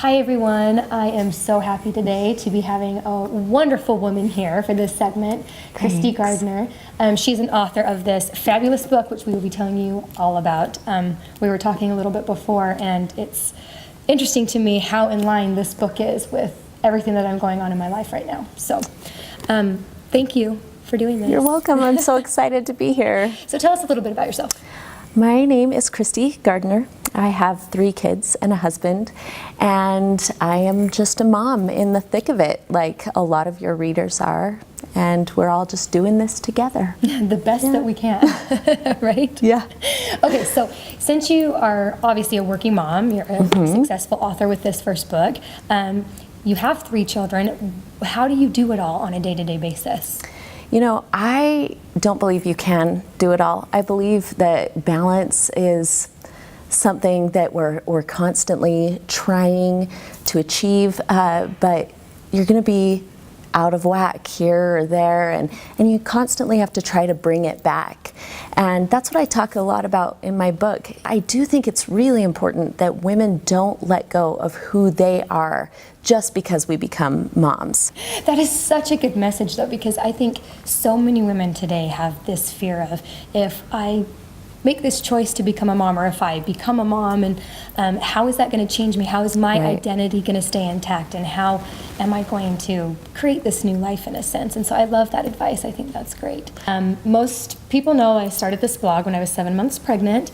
Hi everyone, I am so happy today to be having a wonderful woman here for this segment, Christie Gardiner. She's an author of this fabulous book, which we will be telling you all about. We were talking a little bit before, and it's interesting to me how in line this book is with everything that I'm going on in my life right now. So, thank you for doing this. You're welcome. I'm so excited to be here. So tell us a little bit about yourself. My name is Christie Gardiner. I have 3 kids and a husband, and I am just a mom in the thick of it, like a lot of your readers are, and we're all just doing this together. The best that we can, right? Yeah. Okay, so since you are obviously a working mom, you're a successful author with this first book, you have 3 children. How do you do it all on a day-to-day basis? You know, I don't believe you can do it all. I believe that balance is something that we're constantly trying to achieve, but you're going to be out of whack here or there, and you constantly have to try to bring it back. And that's what I talk a lot about in my book. I do think it's really important that women don't let go of who they are just because we become moms. That is such a good message, though, because I think so many women today have this fear of, if I make this choice to become a mom, or if I become a mom, and how is that going to change me? How is my identity going to stay intact? And how am I going to create this new life in a sense? And so I love that advice. I think that's great. Most people know I started this blog when I was 7 months pregnant.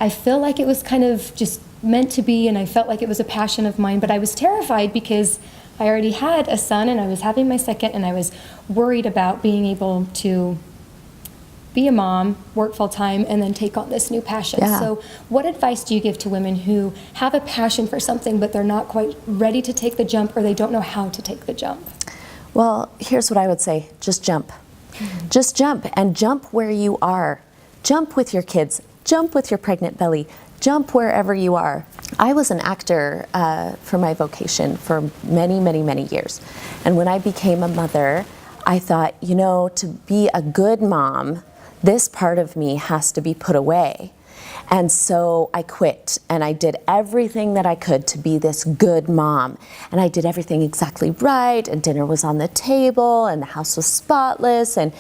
I feel like it was kind of just meant to be, and I felt like it was a passion of mine, but I was terrified because I already had a son and I was having my second, and I was worried about being able to be a mom, work full time, and then take on this new passion. Yeah. So what advice do you give to women who have a passion for something but they're not quite ready to take the jump, or they don't know how to take the jump? Well, here's what I would say. Just jump. Just jump, and jump where you are. Jump with your kids. Jump with your pregnant belly. Jump wherever you are. I was an actor for my vocation for many, many, many years. And when I became a mother, I thought, you know, to be a good mom, this part of me has to be put away. And so I quit, and I did everything that I could to be this good mom. And I did everything exactly right, and dinner was on the table, and the house was spotless, and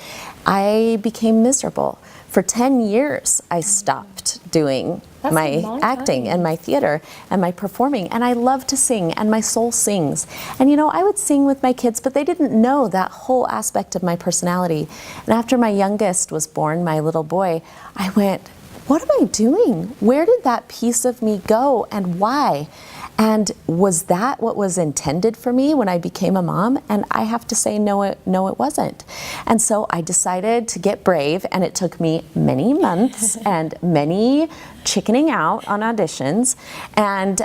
I became miserable. For 10 years, I stopped doing my acting and my theater and my performing, and I love to sing, and my soul sings. And you know, I would sing with my kids, but they didn't know that whole aspect of my personality. And after my youngest was born, my little boy, I went, what am I doing? Where did that piece of me go, and why? And was that what was intended for me when I became a mom? And I have to say, no, it wasn't. And so I decided to get brave, and it took me many months and many chickening out on auditions. And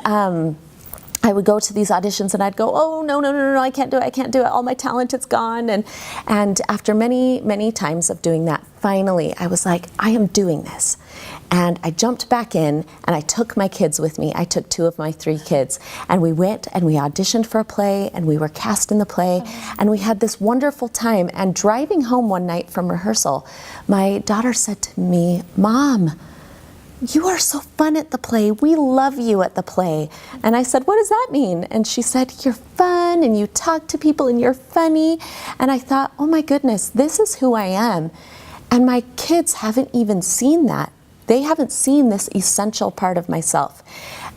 I would go to these auditions and I'd go, oh, no, I can't do it. All my talent is gone. And after many, many times of doing that, finally, I was like, I am doing this. And I jumped back in, and I took my kids with me. I took 2 of my 3 kids, and we went and we auditioned for a play, and we were cast in the play, and we had this wonderful time. And driving home one night from rehearsal, my daughter said to me, Mom, you are so fun at the play. We love you at the play. And I said, what does that mean? And she said, you're fun, and you talk to people, and you're funny. And I thought, oh my goodness, this is who I am. And my kids haven't even seen that. They haven't seen this essential part of myself.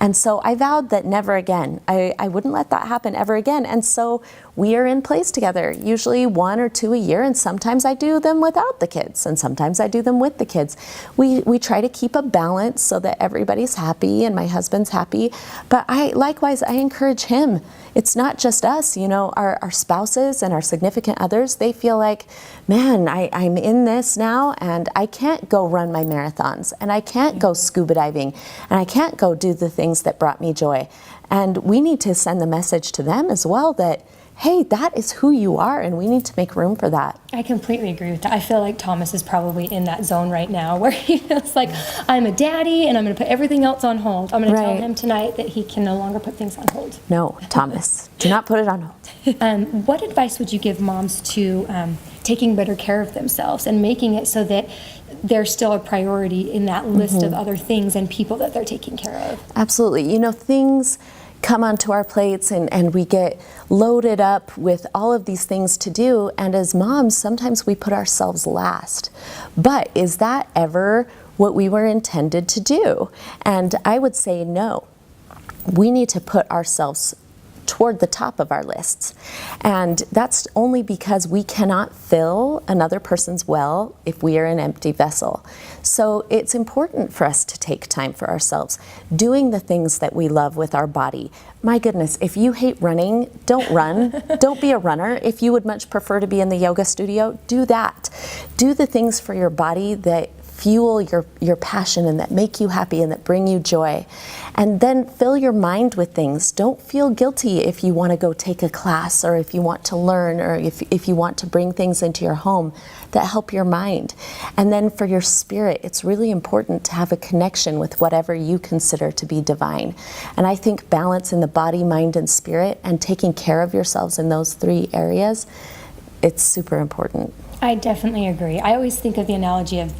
And so I vowed that never again. I wouldn't let that happen ever again. And so we are in plays together, usually 1 or 2 a year, and sometimes I do them without the kids, and sometimes I do them with the kids. We try to keep a balance so that everybody's happy and my husband's happy. But likewise, I encourage him. It's not just us, you know, our spouses and our significant others, they feel like, man, I'm in this now, and I can't go run my marathons, and I can't go scuba diving, and I can't go do the things that brought me joy. And we need to send the message to them as well that, hey, that is who you are, and we need to make room for that. I completely agree with that. I feel like Thomas is probably in that zone right now where he feels like, I'm a daddy, and I'm going to put everything else on hold. I'm going to tell him tonight that he can no longer put things on hold. No, Thomas, do not put it on hold. What advice would you give moms to taking better care of themselves and making it so that they're still a priority in that list of other things and people that they're taking care of? Absolutely. You know, things come onto our plates and we get loaded up with all of these things to do. And as moms, sometimes we put ourselves last. But is that ever what we were intended to do? And I would say no. We need to put ourselves toward the top of our lists. And that's only because we cannot fill another person's well if we are an empty vessel. So it's important for us to take time for ourselves, doing the things that we love with our body. My goodness, if you hate running, don't run. Don't be a runner. If you would much prefer to be in the yoga studio, do that. Do the things for your body that fuel your passion and that make you happy and that bring you joy. And then fill your mind with things. Don't feel guilty if you want to go take a class, or if you want to learn, or if you want to bring things into your home that help your mind. And then for your spirit, it's really important to have a connection with whatever you consider to be divine. And I think balance in the body, mind, and spirit, and taking care of yourselves in those 3 areas, it's super important. I definitely agree. I always think of the analogy of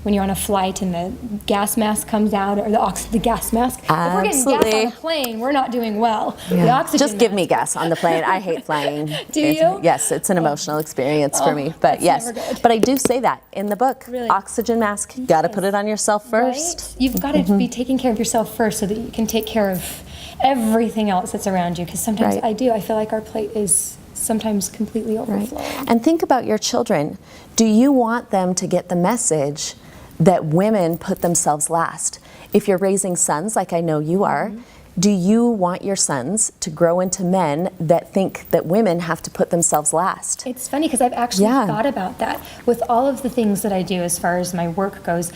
when you're on a flight and the gas mask comes out, or the gas mask. Absolutely. If we're getting gas on a plane, we're not doing well. Yeah. The oxygen Just give mask. me gas on the plane. I hate flying. Do you? Yes, it's an emotional experience for me. But that's yes, never good. but I do say that in the book. Really? Oxygen mask, got to put it on yourself first. Right? You've got to be taking care of yourself first so that you can take care of everything else that's around you. Because sometimes Right. I feel like our plate is sometimes completely overflowing. And think about your children. Do you want them to get the message that women put themselves last? If you're raising sons, like I know you are, do you want your sons to grow into men that think that women have to put themselves last? It's funny because I've actually thought about that. With all of the things that I do as far as my work goes,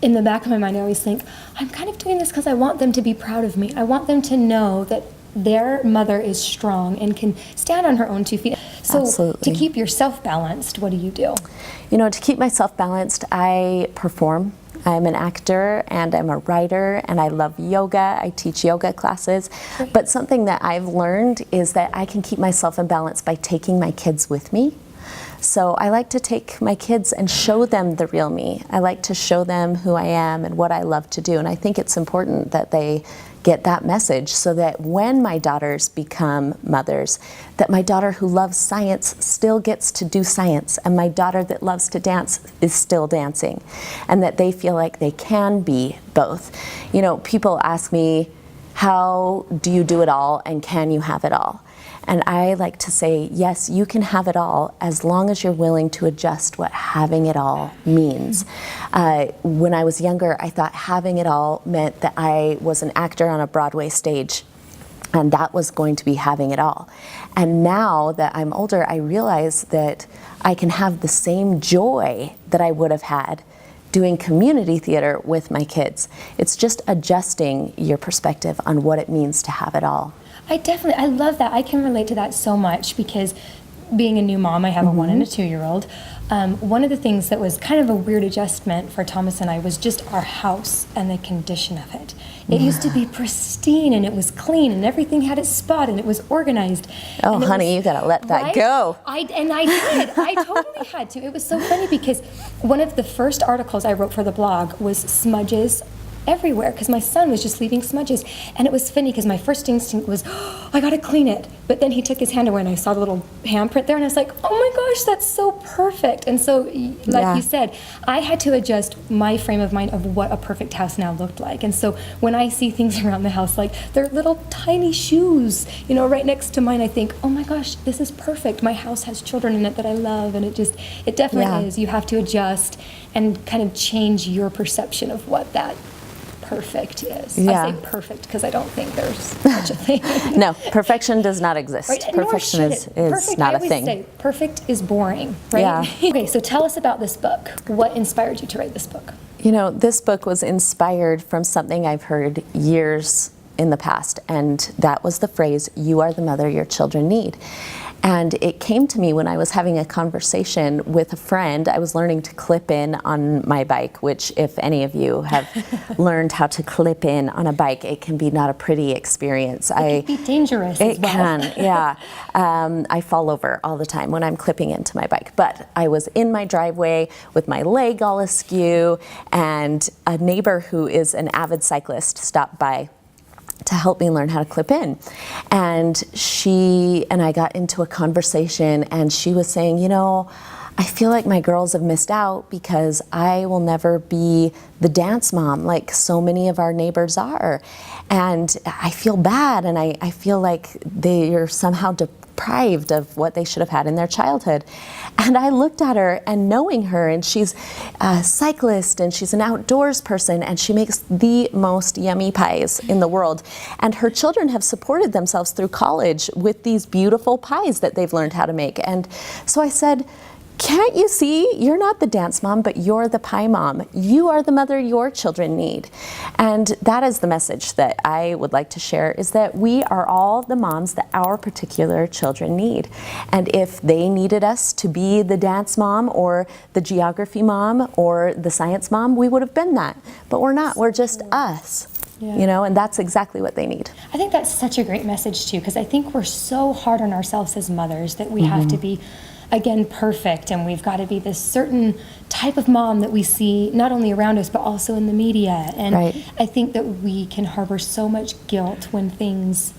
in the back of my mind I always think, I'm kind of doing this because I want them to be proud of me. I want them to know that their mother is strong and can stand on her own 2 feet. So Absolutely. to keep yourself balanced, what do you do? You know, to keep myself balanced, I perform. I'm an actor and I'm a writer and I love yoga. I teach yoga classes. Great. But something that I've learned is that I can keep myself in balance by taking my kids with me. So I like to take my kids and show them the real me. I like to show them who I am and what I love to do. And I think it's important that they get that message so that when my daughters become mothers, that my daughter who loves science still gets to do science, and my daughter that loves to dance is still dancing, and that they feel like they can be both. You know, people ask me, how do you do it all and can you have it all? And I like to say, yes, you can have it all as long as you're willing to adjust what having it all means. When I was younger, I thought having it all meant that I was an actor on a Broadway stage, and that was going to be having it all. And now that I'm older, I realize that I can have the same joy that I would have had doing community theater with my kids. It's just adjusting your perspective on what it means to have it all. I love that. I can relate to that so much because being a new mom, I have a 1 and a 2-year-old. One of the things that was kind of a weird adjustment for Thomas and I was just our house and the condition of it. It used to be pristine and it was clean and everything had its spot and it was organized. Oh, honey, you gotta let that go. I did. I totally had to. It was so funny because one of the first articles I wrote for the blog was smudges everywhere because my son was just leaving smudges. And it was funny because my first instinct was, oh, I gotta clean it. But then he took his hand away and I saw the little handprint there and I was like, oh my gosh, that's so perfect. And so, like you said, I had to adjust my frame of mind of what a perfect house now looked like. And so when I see things around the house, like they're little tiny shoes, you know, right next to mine, I think, oh my gosh, this is perfect. My house has children in it that I love. And it definitely is. You have to adjust and kind of change your perception of what that perfect is. I say perfect because I don't think there's such a thing. No, perfection does not exist. Right? Perfection is perfect, not I a thing. always say perfect is boring, right? Yeah. Okay, so tell us about this book. What inspired you to write this book? You know, this book was inspired from something I've heard years in the past, and that was the phrase, "You are the mother your children need." And it came to me when I was having a conversation with a friend. I was learning to clip in on my bike, which if any of you have learned how to clip in on a bike, it can be not a pretty experience. It can be dangerous as well. It can, yeah. I fall over all the time when I'm clipping into my bike. But I was in my driveway with my leg all askew, and a neighbor who is an avid cyclist stopped by. to help me learn how to clip in. And she and I got into a conversation, and she was saying, you know, I feel like my girls have missed out because I will never be the dance mom like so many of our neighbors are. And I feel bad, and I feel like they are somehow deprived of what they should have had in their childhood. And I looked at her, and knowing her, and she's a cyclist, and she's an outdoors person, and she makes the most yummy pies in the world. And her children have supported themselves through college with these beautiful pies that they've learned how to make. And so I said, can't you see, you're not the dance mom, but you're the pie mom. You are the mother your children need. And that is the message that I would like to share, is that we are all the moms that our particular children need. And if they needed us to be the dance mom or the geography mom or the science mom, we would have been that. But we're not, we're just us. Yeah. You know, and that's exactly what they need. I think that's such a great message too, because I think we're so hard on ourselves as mothers that we have to be, again, perfect, and we've got to be this certain type of mom that we see not only around us but also in the media. And I think that we can harbor so much guilt when things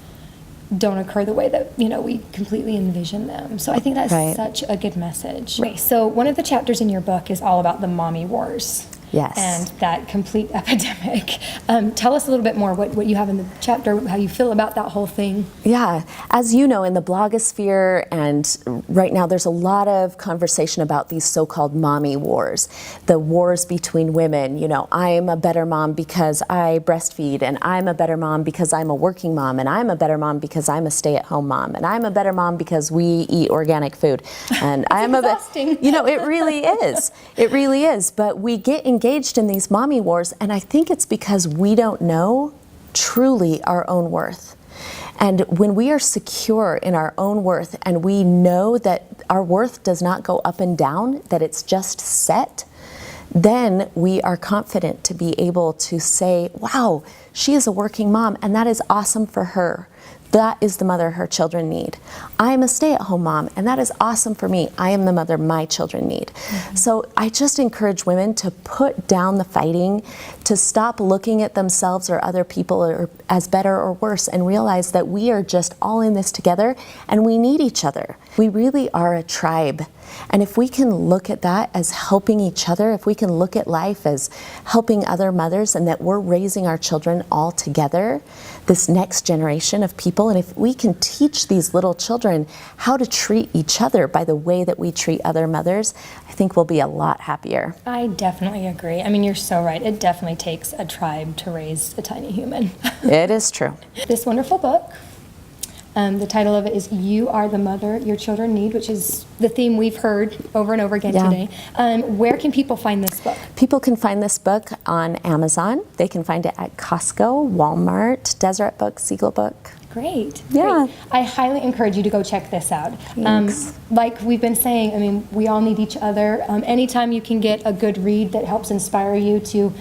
don't occur the way that, you know, we completely envision them. So I think that's such a good message. Okay, so one of the chapters in your book is all about the mommy wars. Yes. And that complete epidemic. Tell us a little bit more what you have in the chapter, how you feel about that whole thing. Yeah, as you know, in the blogosphere, and right now there's a lot of conversation about these so-called mommy wars, the wars between women. You know, I'm a better mom because I breastfeed, and I'm a better mom because I'm a working mom, and I'm a better mom because I'm a stay-at-home mom, and I'm a better mom because we eat organic food. And I'm exhausting. You know, it really is. It really is. But we get engaged in these mommy wars, and I think it's because we don't know truly our own worth. And when we are secure in our own worth, and we know that our worth does not go up and down, that it's just set, then we are confident to be able to say, wow, she is a working mom, and that is awesome for her. That is the mother her children need. I am a stay-at-home mom, and that is awesome for me. I am the mother my children need. So I just encourage women to put down the fighting, to stop looking at themselves or other people as better or worse, and realize that we are just all in this together, and we need each other. We really are a tribe. And if we can look at that as helping each other, if we can look at life as helping other mothers, and that we're raising our children all together, this next generation of people, and if we can teach these little children how to treat each other by the way that we treat other mothers, I think we'll be a lot happier. I definitely agree. I mean, you're so right. It definitely takes a tribe to raise a tiny human. It is true. This wonderful book, the title of it is You Are the Mother Your Children Need, which is the theme we've heard over and over again today. Where can people find this book? People can find this book on Amazon. They can find it at Costco, Walmart, Deseret Books, Siegel Book. Great. Yeah. Great. I highly encourage you to go check this out. Thanks. Like we've been saying, I mean, we all need each other. Anytime you can get a good read that helps inspire you to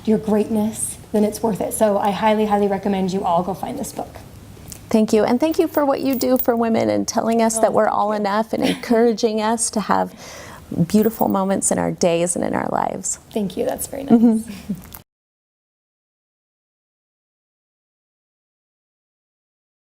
your greatness, then it's worth it. So I highly, highly recommend you all go find this book. Thank you. And thank you for what you do for women, and telling us that we're all enough, and encouraging us to have beautiful moments in our days and in our lives. Thank you. That's very nice.